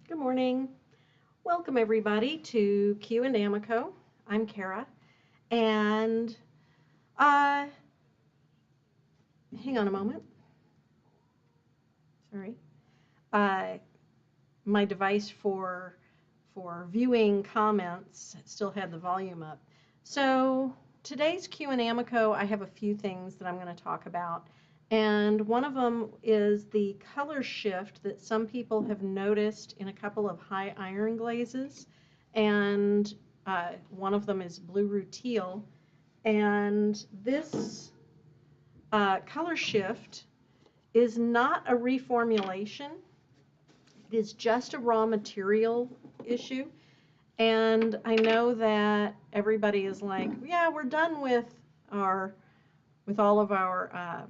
Good morning. Welcome everybody to Q and Amaco. I'm Kara, and uh, hang on a moment. Sorry, uh, my device for viewing comments still had the volume up. So today's Q and Amaco, I have a few things that I'm going to talk about, and one of them is the color shift that some people have noticed in a couple of high iron glazes, and one of them is blue roux teal, and this color shift is not a reformulation. It is just a raw material issue. And I know that everybody is like, yeah, we're done with all of our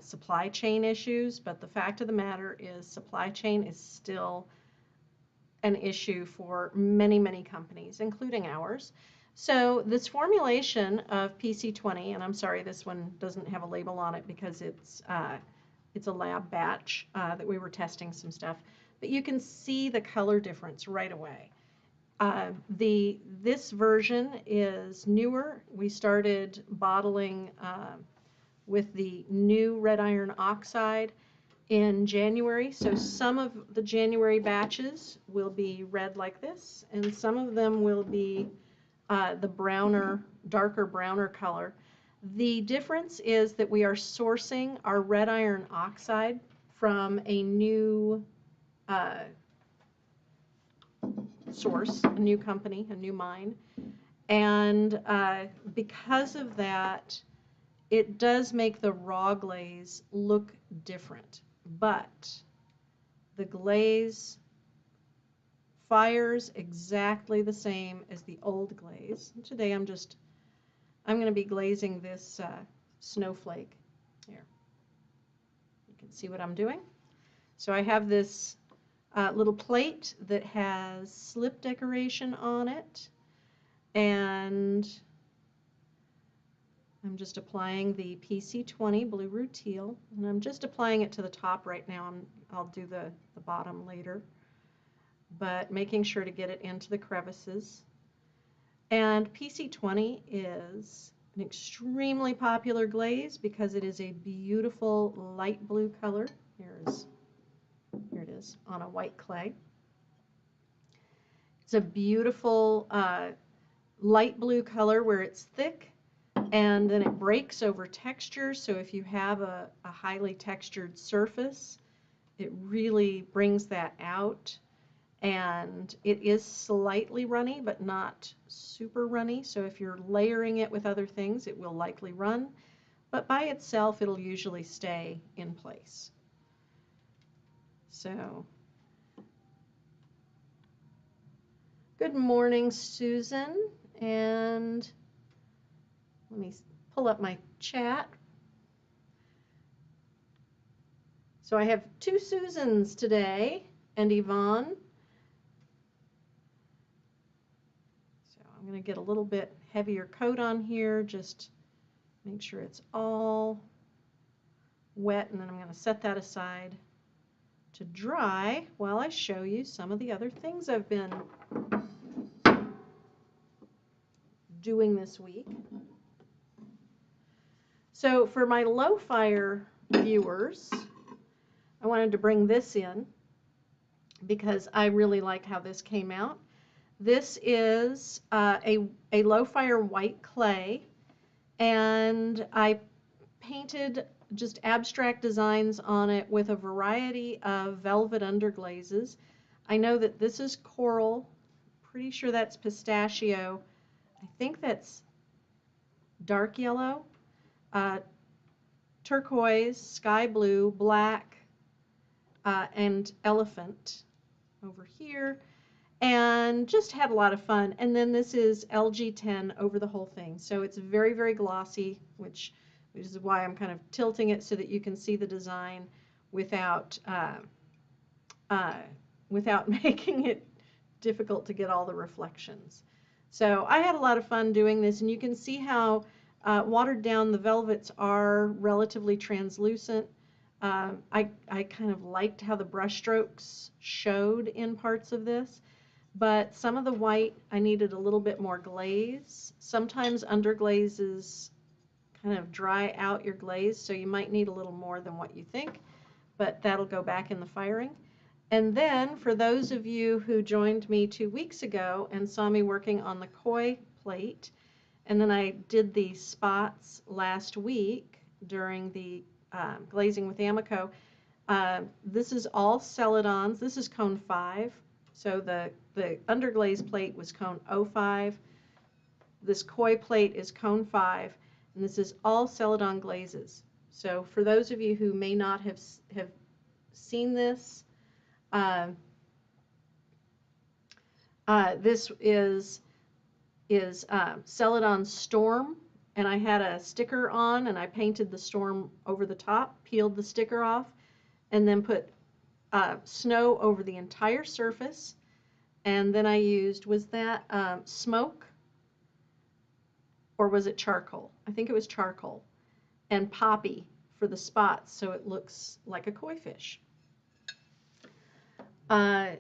supply chain issues, but the fact of the matter is supply chain is still an issue for many, many companies, including ours. So this formulation of PC20, and I'm sorry this one doesn't have a label on it because it's a lab batch that we were testing some stuff, but you can see the color difference right away. This version is newer. We started bottling with the new red iron oxide in January. So some of the January batches will be red like this, and some of them will be the browner, darker browner color. The difference is that we are sourcing our red iron oxide from a new source, a new company, a new mine. And because of that, it does make the raw glaze look different. But the glaze fires exactly the same as the old glaze. Today I'm going to be glazing this snowflake. Here, you can see what I'm doing. So I have this little plate that has slip decoration on it, and I'm just applying the PC20 Blue Roux Teal, and I'm just applying it to the top right now. I'll do the bottom later, but making sure to get it into the crevices. And PC20 is an extremely popular glaze because it is a beautiful light blue color. Here it is on a white clay. It's a beautiful light blue color where it's thick, and then it breaks over texture. So if you have a highly textured surface, it really brings that out. And it is slightly runny, but not super runny. So if you're layering it with other things, it will likely run. But by itself, it'll usually stay in place. So, good morning, Susan. And let me pull up my chat. So I have two Susans today and Yvonne. So I'm going to get a little bit heavier coat on here, just make sure it's all wet, and then I'm going to set that aside to dry while I show you some of the other things I've been doing this week. So for my low fire viewers, I wanted to bring this in because I really like how this came out. This is a low fire white clay, and I painted just abstract designs on it with a variety of velvet underglazes. I know that this is coral, pretty sure that's pistachio, I think that's dark yellow, turquoise, sky blue, black, and elephant over here, and just had a lot of fun. And then this is LG10 over the whole thing, so it's very, very glossy, which is why I'm kind of tilting it so that you can see the design without making it difficult to get all the reflections. So I had a lot of fun doing this, and you can see how watered down the velvets are, relatively translucent. I kind of liked how the brush strokes showed in parts of this, but some of the white I needed a little bit more glaze. Sometimes underglazes kind of dry out your glaze, so you might need a little more than what you think, but that'll go back in the firing. And then for those of you who joined me 2 weeks ago and saw me working on the koi plate, and then I did the spots last week during the glazing with Amaco. This is all Celadons. This is cone 5. So the underglaze plate was cone 05. This koi plate is cone 5. And this is all Celadon glazes. So for those of you who may not have seen this, this is Celadon Storm, and I had a sticker on, and I painted the storm over the top, peeled the sticker off, and then put snow over the entire surface. And then I used, was that smoke, or was it charcoal? I think it was charcoal, and poppy for the spots, so it looks like a koi fish. So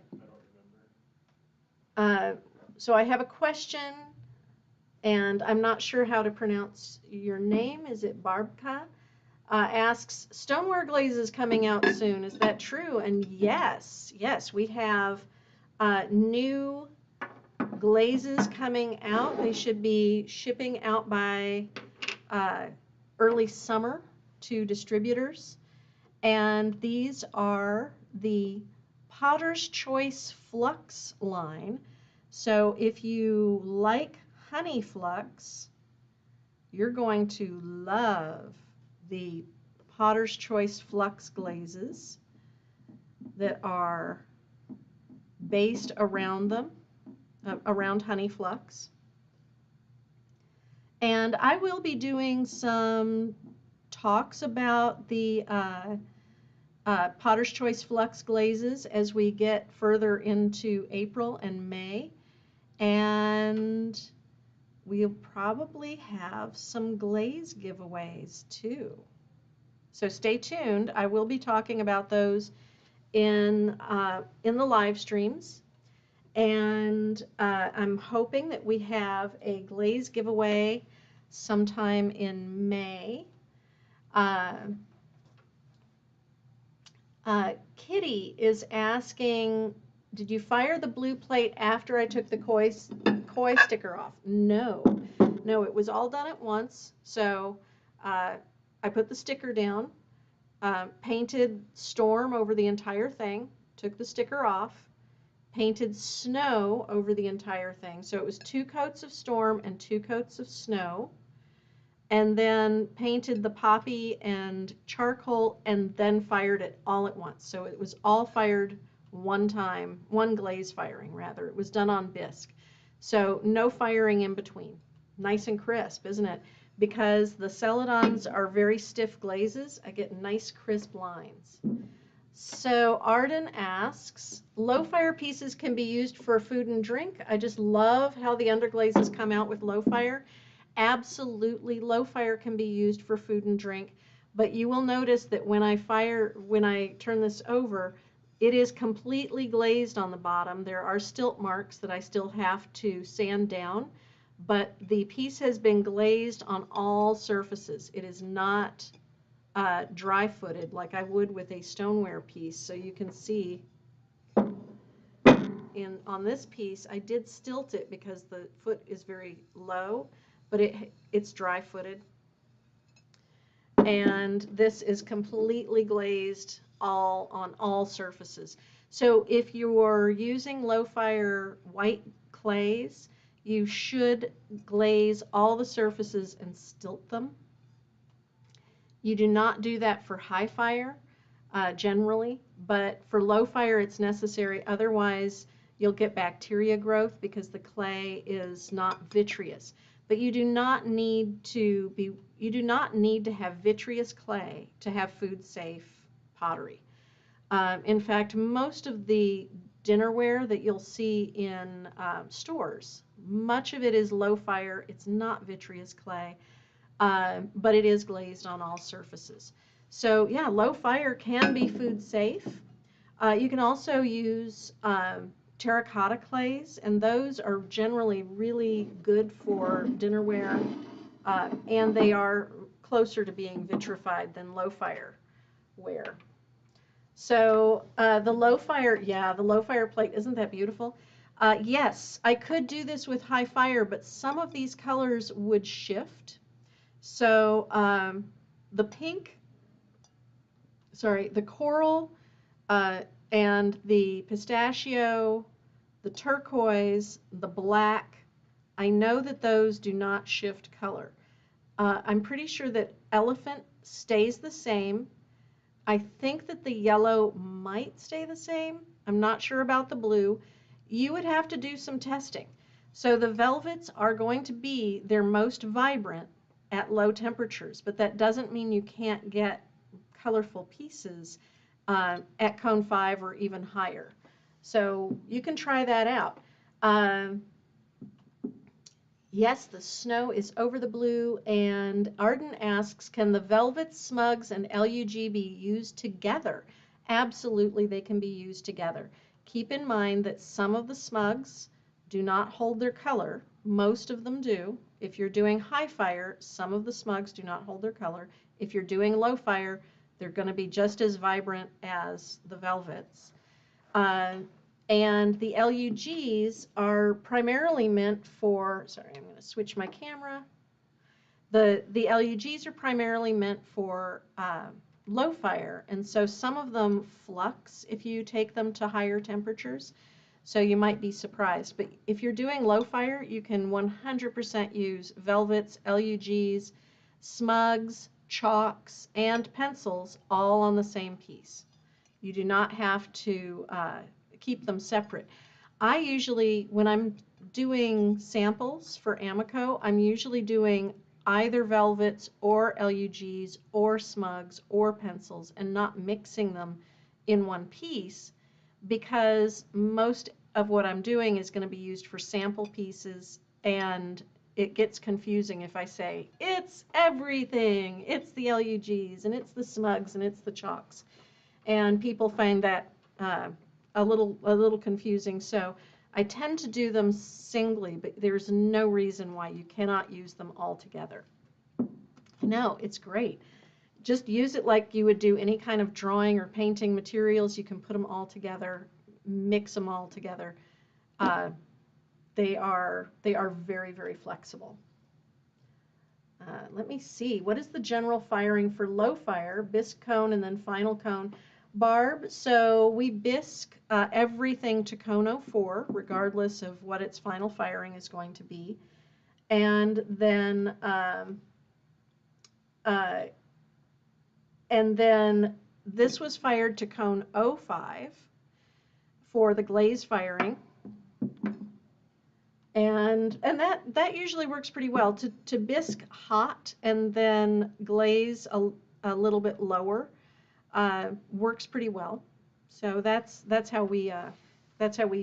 I have a question, and I'm not sure how to pronounce your name. Is it Barbka? Asks, stoneware glaze is coming out soon. Is that true? And yes, we have new glazes coming out. They should be shipping out by early summer to distributors. And these are the Potter's Choice Flux line. So if you like honey flux, you're going to love the Potter's Choice Flux glazes that are based around them, around honey flux. And I will be doing some talks about the Potter's Choice Flux glazes as we get further into April and May. And we'll probably have some glaze giveaways too. So stay tuned. I will be talking about those in the live streams. And I'm hoping that we have a glaze giveaway sometime in May. Kitty is asking, did you fire the blue plate after I took the koi sticker off? No, it was all done at once. So I put the sticker down, painted storm over the entire thing, took the sticker off, painted snow over the entire thing. So it was 2 coats of storm and 2 coats of snow. And then painted the poppy and charcoal, and then fired it all at once. So it was all fired one time, one glaze firing rather. It was done on bisque. So no firing in between. Nice and crisp, isn't it? Because the Celadons are very stiff glazes, I get nice crisp lines. So Arden asks, low fire pieces can be used for food and drink. I just love how the underglazes come out with low fire. Absolutely, low fire can be used for food and drink, but you will notice that when I turn this over, it is completely glazed on the bottom. There are stilt marks that I still have to sand down, but the piece has been glazed on all surfaces. It is not dry-footed like I would with a stoneware piece. So you can see on this piece, I did stilt it because the foot is very low, but it's dry-footed. And this is completely glazed on all surfaces. So if you're using low-fire white clays, you should glaze all the surfaces and stilt them. You do not do that for high fire generally, but for low fire it's necessary. Otherwise, you'll get bacteria growth because the clay is not vitreous. But you do not need to have vitreous clay to have food-safe pottery. In fact, most of the dinnerware that you'll see in stores, much of it is low fire. It's not vitreous clay, but it is glazed on all surfaces. So yeah, low fire can be food safe. You can also use terracotta clays, and those are generally really good for dinnerware, and they are closer to being vitrified than low fire ware. So the low fire plate, isn't that beautiful? Yes, I could do this with high fire, but some of these colors would shift. So the pink, sorry, the coral uh, and the pistachio, the turquoise, the black, I know that those do not shift color. I'm pretty sure that elephant stays the same. I think that the yellow might stay the same. I'm not sure about the blue. You would have to do some testing. So the velvets are going to be their most vibrant at low temperatures, but that doesn't mean you can't get colorful pieces at cone 5 or even higher. So you can try that out. Um, Yes, the snow is over the blue, and Arden asks, can the velvet, smugs, and LUG be used together? Absolutely, they can be used together. Keep in mind that some of the smugs do not hold their color. Most of them do. If you're doing high fire, some of the smugs do not hold their color. If you're doing low fire, they're going to be just as vibrant as the velvets. Uh, and the LUGs are primarily meant for, sorry, I'm going to switch my camera. The LUGs are primarily meant for low fire, and so some of them flux if you take them to higher temperatures. So you might be surprised. But if you're doing low fire, you can 100% use velvets, LUGs, smugs, chalks, and pencils all on the same piece. You do not have to keep them separate. I usually, when I'm doing samples for Amaco, I'm usually doing either velvets or LUGs or smugs or pencils and not mixing them in one piece, because most of what I'm doing is going to be used for sample pieces, and it gets confusing if I say it's everything. It's the LUGs and it's the smugs and it's the chalks, and people find that a little confusing. So I tend to do them singly, but there's no reason why you cannot use them all together. No, it's great. Just use it like you would do any kind of drawing or painting materials. You can put them all together, mix them all together. Uh, they are very, very flexible. Let me see. What is the general firing for low fire? Bisque cone and then final cone. Barb, so we bisque everything to cone 04, regardless of what its final firing is going to be. And then uh, this was fired to cone 05 for the glaze firing. And that usually works pretty well to bisque hot and then glaze a little bit lower. Works pretty well. So that's how we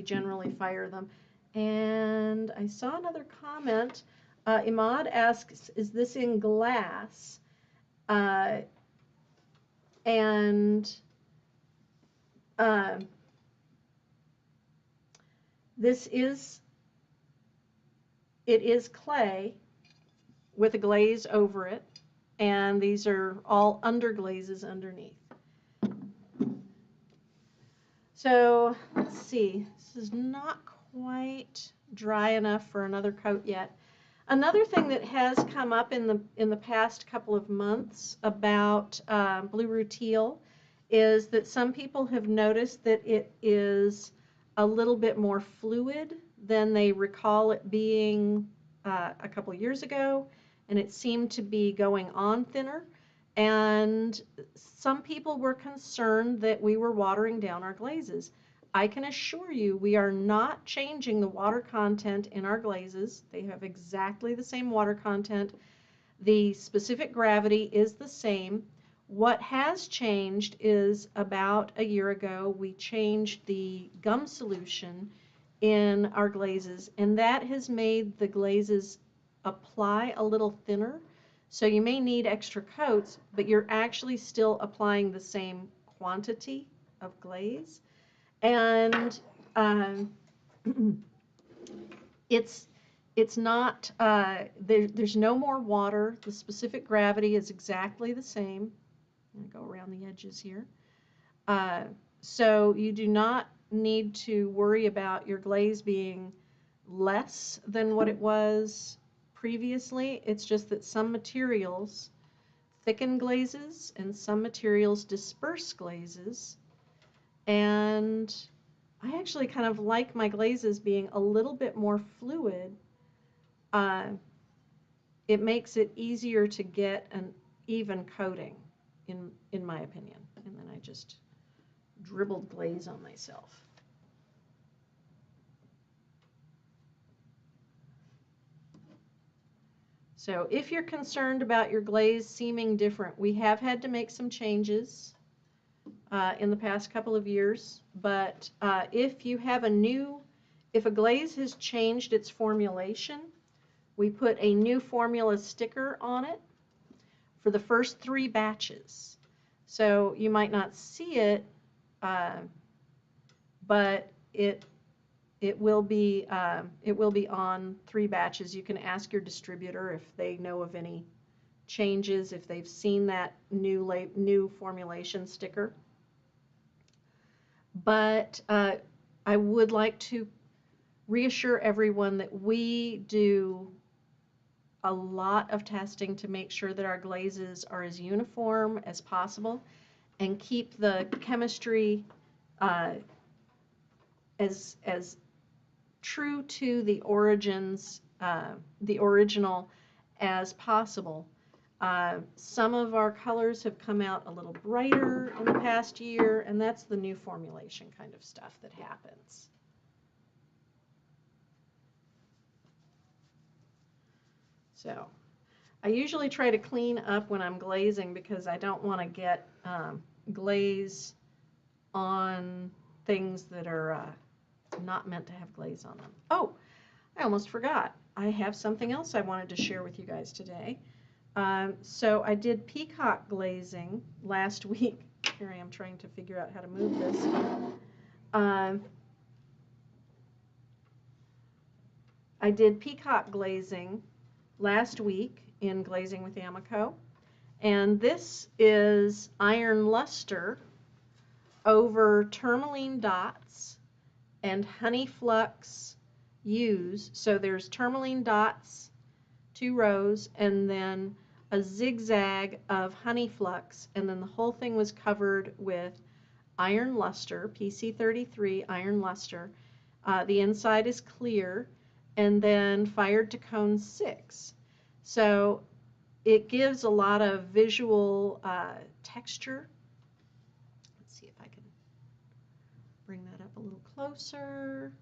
generally fire them. And I saw another comment. Imad asks, "Is this in glass?" And this is it is clay with a glaze over it, and these are all underglazes underneath. So let's see, this is not quite dry enough for another coat yet. Another thing that has come up in the past couple of months about blue rutile is that some people have noticed that it is a little bit more fluid than they recall it being a couple years ago, and it seemed to be going on thinner. And some people were concerned that we were watering down our glazes. I can assure you we are not changing the water content in our glazes. They have exactly the same water content. The specific gravity is the same. What has changed is about a year ago we changed the gum solution in our glazes, and that has made the glazes apply a little thinner. So you may need extra coats, but you're actually still applying the same quantity of glaze. And um, it's not there's no more water. The specific gravity is exactly the same. I'm going to go around the edges here. Uh, so you do not need to worry about your glaze being less than what it was previously. It's just that some materials thicken glazes and some materials disperse glazes. And I actually kind of like my glazes being a little bit more fluid. Uh, it makes it easier to get an even coating, in my opinion. And then I just dribbled glaze on myself. So if you're concerned about your glaze seeming different, we have had to make some changes in the past couple of years. But if you have if a glaze has changed its formulation, we put a new formula sticker on it for the first 3 batches. So you might not see it, but it will be on 3 batches. You can ask your distributor if they know of any changes, if they've seen that new formulation sticker. But I would like to reassure everyone that we do a lot of testing to make sure that our glazes are as uniform as possible and keep the chemistry as true to the the original as possible. Some of our colors have come out a little brighter in the past year, and that's the new formulation kind of stuff that happens. So I usually try to clean up when I'm glazing because I don't want to get glaze on things that are not meant to have glaze on them. Oh, I almost forgot. I have something else I wanted to share with you guys today. So I did peacock glazing last week. Here I am trying to figure out how to move this. I did peacock glazing last week in Glazing with Amaco. And this is iron luster over tourmaline dots and honey flux used. So there's tourmaline dots, 2 rows, and then a zigzag of honey flux, and then the whole thing was covered with iron luster, PC33 iron luster. The inside is clear, and then fired to cone 6. So it gives a lot of visual texture. Let's see if I can bring that up a little closer.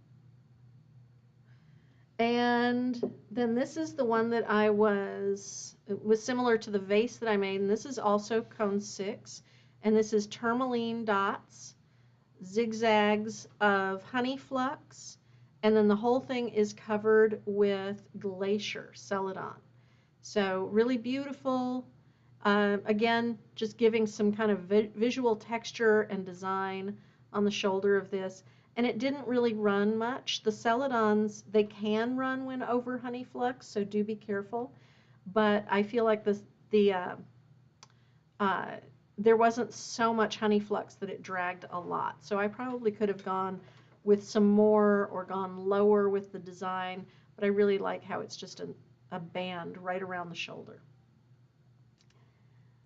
And then this is the one that it was similar to the vase that I made, and this is also cone 6, and this is tourmaline dots, zigzags of honey flux, and then the whole thing is covered with glacier, celadon. So really beautiful. Again, just giving some kind of visual texture and design on the shoulder of this. And it didn't really run much. The celadons, they can run when over honey flux, so do be careful. But I feel like there wasn't so much honey flux that it dragged a lot. So I probably could have gone with some more or gone lower with the design, but I really like how it's just a band right around the shoulder.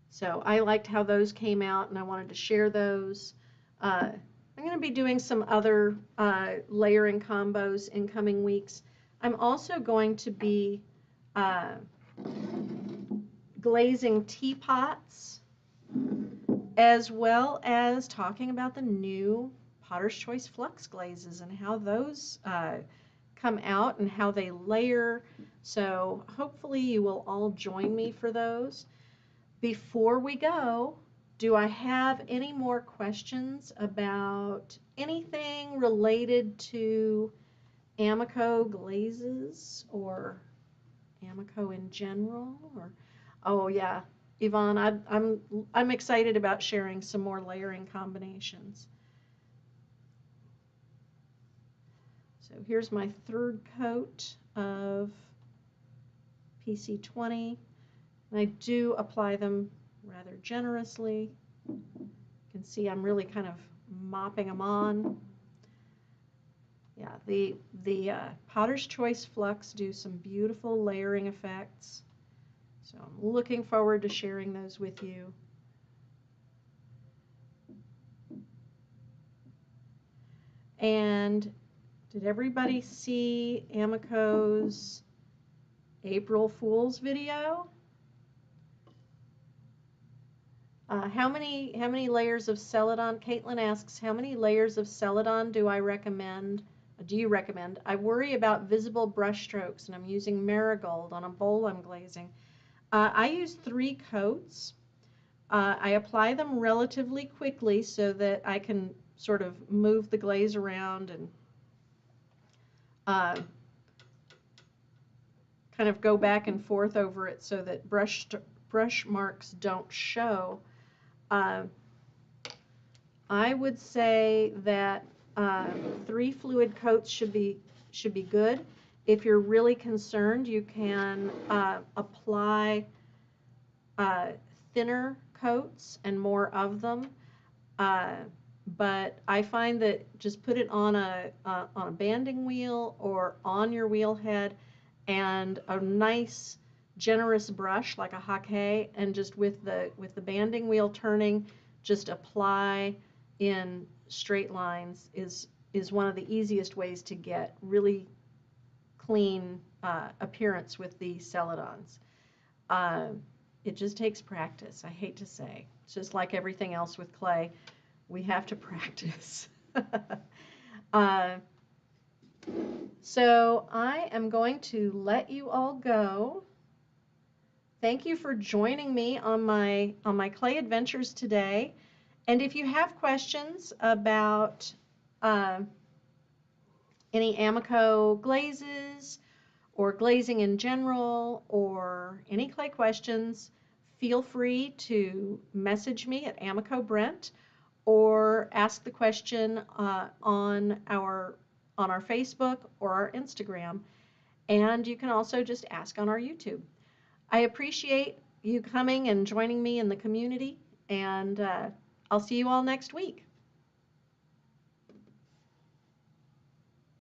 So I liked how those came out, and I wanted to share those. I'm going to be doing some other layering combos in coming weeks. I'm also going to be glazing teapots, as well as talking about the new Potter's Choice Flux glazes and how those come out and how they layer. So hopefully you will all join me for those. Before we go, do I have any more questions about anything related to Amaco glazes or Amaco in general? Or Oh yeah, Yvonne, I'm excited about sharing some more layering combinations. So here's my third coat of PC20. And I do apply them rather generously. You can see I'm really kind of mopping them on. Yeah, the Potter's Choice Flux do some beautiful layering effects. So I'm looking forward to sharing those with you. And did everybody see Amaco's April Fool's video? How many layers of Celadon? Caitlin asks, how many layers of Celadon do I recommend? Do you recommend? I worry about visible brush strokes, and I'm using Marigold on a bowl I'm glazing. I use 3 coats. I apply them relatively quickly so that I can sort of move the glaze around and uh, kind of go back and forth over it so that brush marks don't show. Uh, I would say that 3 fluid coats should be good. If you're really concerned, you can apply uh, thinner coats and more of them. Uh, but I find that just put it on a banding wheel or on your wheel head, and a nice generous brush like a hake, and just with the banding wheel turning, just apply in straight lines is one of the easiest ways to get really clean appearance with the Celadons. Uh, it just takes practice, I hate to say. It's just like everything else with clay. We have to practice. uh, so I am going to let you all go. Thank you for joining me on my clay adventures today. And if you have questions about uh, any Amaco glazes or glazing in general, or any clay questions, feel free to message me at Amaco Brent, or ask the question on our Facebook or our Instagram. And you can also just ask on our YouTube. I appreciate you coming and joining me in the community, and I'll see you all next week.